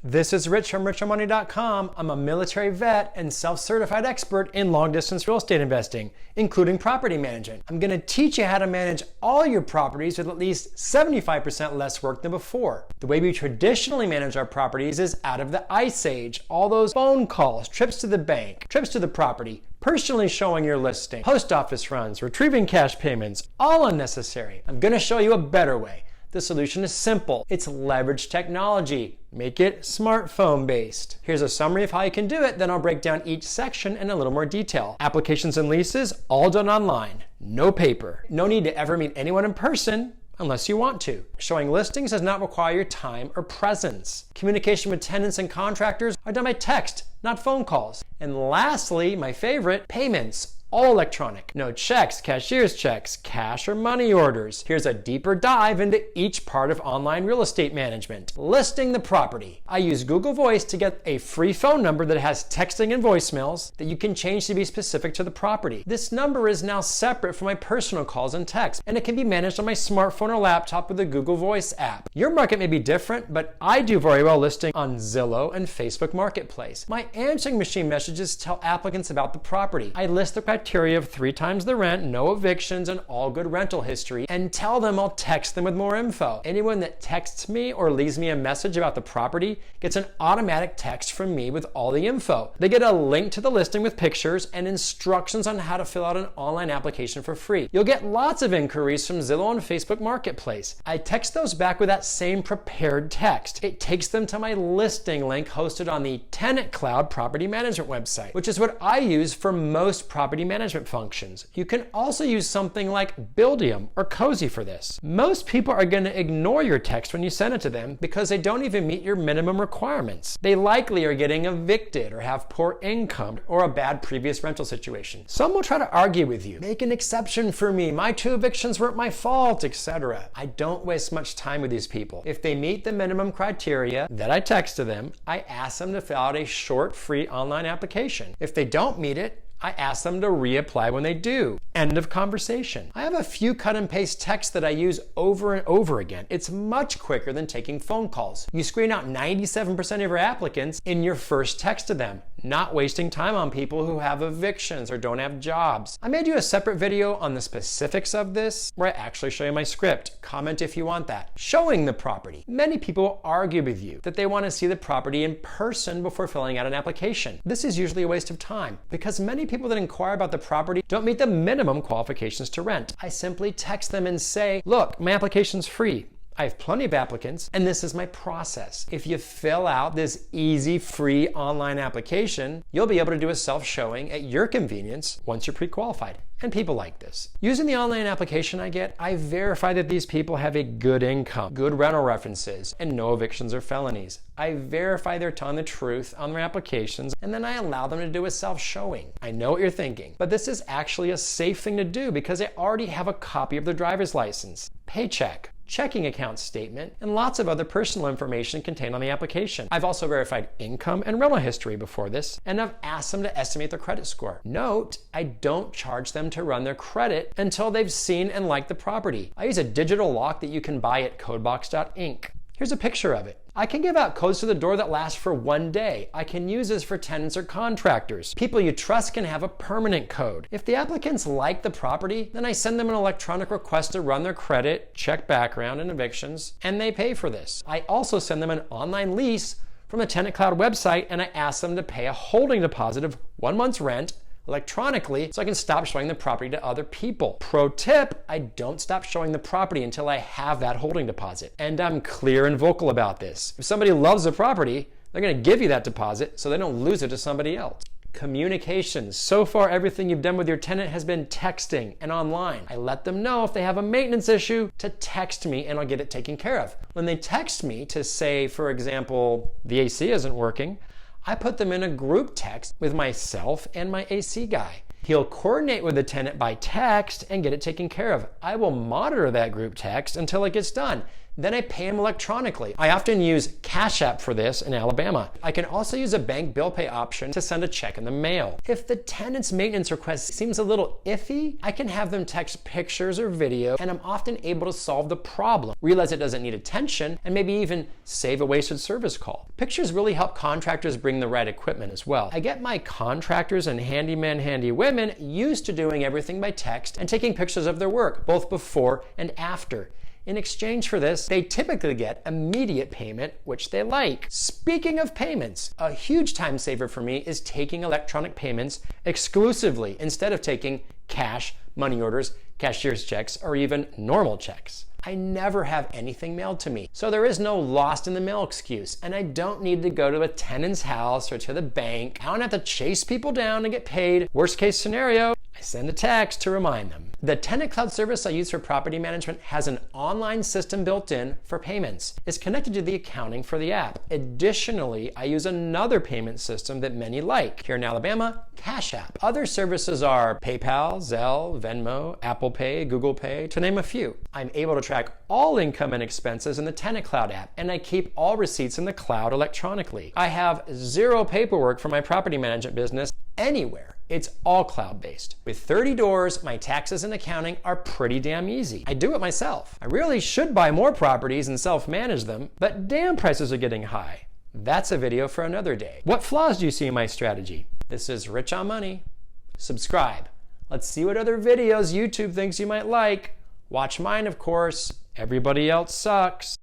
This is Rich from RichOnMoney.com. I'm a military vet and self-certified expert in long-distance real estate investing, including property management. I'm going to teach you how to manage all your properties with at least 75% less work than before. The way we traditionally manage our properties is out of the Ice Age. All those phone calls, trips to the bank, trips to the property, personally showing your listing, post office runs, retrieving cash payments, all unnecessary. I'm going to show you a better way. The solution is simple. It's leverage technology. Make it smartphone based. Here's a summary of how you can do it, then I'll break down each section in a little more detail. Applications and leases, all done online. No paper. No need to ever meet anyone in person unless you want to. Showing listings does not require your time or presence. Communication with tenants and contractors are done by text, not phone calls. And lastly, my favorite, payments. All electronic. No checks, cashier's checks, cash or money orders. Here's a deeper dive into each part of online real estate management. Listing the property. I use Google Voice to get a free phone number that has texting and voicemails that you can change to be specific to the property. This number is now separate from my personal calls and texts, and it can be managed on my smartphone or laptop with the Google Voice app. Your market may be different, but I do very well listing on Zillow and Facebook Marketplace. My answering machine messages tell applicants about the property. I list the criteria of 3 times the rent, no evictions, and all good rental history, and tell them I'll text them with more info. Anyone that texts me or leaves me a message about the property gets an automatic text from me with all the info. They get a link to the listing with pictures and instructions on how to fill out an online application for free. You'll get lots of inquiries from Zillow and Facebook Marketplace. I text those back with that same prepared text. It takes them to my listing link hosted on the Tenant Cloud property management website, which is what I use for most property management functions. You can also use something like Buildium or Cozy for this. Most people are going to ignore your text when you send it to them because they don't even meet your minimum requirements. They likely are getting evicted or have poor income or a bad previous rental situation. Some will try to argue with you, make an exception for me, my 2 evictions weren't my fault, etc. I don't waste much time with these people. If they meet the minimum criteria that I text to them, I ask them to fill out a short free online application. If they don't meet it, I ask them to reapply when they do. End of conversation. I have a few cut and paste texts that I use over and over again. It's much quicker than taking phone calls. You screen out 97% of your applicants in your first text to them, not wasting time on people who have evictions or don't have jobs. I may do a separate video on the specifics of this where I actually show you my script. Comment if you want that. Showing the property. Many people argue with you that they want to see the property in person before filling out an application. This is usually a waste of time because many people that inquire about the property don't meet the minimum qualifications to rent. I simply text them and say, look, my application's free. I have plenty of applicants, and this is my process. If you fill out this easy, free online application, you'll be able to do a self-showing at your convenience once you're pre-qualified. And people like this. Using the online application I get, I verify that these people have a good income, good rental references, and no evictions or felonies. I verify they're telling the truth on their applications, and then I allow them to do a self-showing. I know what you're thinking, but this is actually a safe thing to do because they already have a copy of their driver's license, paycheck, checking account statement, and lots of other personal information contained on the application. I've also verified income and rental history before this, and I've asked them to estimate their credit score. Note, I don't charge them to run their credit until they've seen and liked the property. I use a digital lock that you can buy at codebox.inc. Here's a picture of it. I can give out codes to the door that last for 1 day. I can use this for tenants or contractors. People you trust can have a permanent code. If the applicants like the property, then I send them an electronic request to run their credit, check background and evictions, and they pay for this. I also send them an online lease from the Tenant Cloud website, and I ask them to pay a holding deposit of 1 month's rent electronically so I can stop showing the property to other people. Pro tip, I don't stop showing the property until I have that holding deposit. And I'm clear and vocal about this. If somebody loves the property, they're going to give you that deposit so they don't lose it to somebody else. Communications. So far, everything you've done with your tenant has been texting and online. I let them know if they have a maintenance issue to text me and I'll get it taken care of. When they text me to say, for example, the AC isn't working, I put them in a group text with myself and my AC guy. He'll coordinate with the tenant by text and get it taken care of. I will monitor that group text until it gets done. Then I pay them electronically. I often use Cash App for this in Alabama. I can also use a bank bill pay option to send a check in the mail. If the tenant's maintenance request seems a little iffy, I can have them text pictures or video, and I'm often able to solve the problem, realize it doesn't need attention, and maybe even save a wasted service call. Pictures really help contractors bring the right equipment as well. I get my contractors and handymen, handy women used to doing everything by text and taking pictures of their work, both before and after. In exchange for this, they typically get immediate payment, which they like. Speaking of payments, a huge time saver for me is taking electronic payments exclusively instead of taking cash, money orders, cashier's checks, or even normal checks. I never have anything mailed to me, so there is no lost in the mail excuse, and I don't need to go to a tenant's house or to the bank. I don't have to chase people down to get paid. Worst case scenario, I send a text to remind them. The tenant cloud service I use for property management has an online system built in for payments. It's connected to the accounting for the app. Additionally, I use another payment system that many like. Here in Alabama, Cash App. Other services are PayPal, Zelle, Venmo, Apple Pay, Google Pay, to name a few. I'm able to track all income and expenses in the Tenant Cloud app, and I keep all receipts in the cloud electronically. I have zero paperwork for my property management business anywhere. It's all cloud-based. With 30 doors, my taxes and accounting are pretty damn easy. I do it myself. I really should buy more properties and self-manage them, but damn prices are getting high. That's a video for another day. What flaws do you see in my strategy? This is Rich on Money. Subscribe. Let's see what other videos YouTube thinks you might like. Watch mine, of course. Everybody else sucks.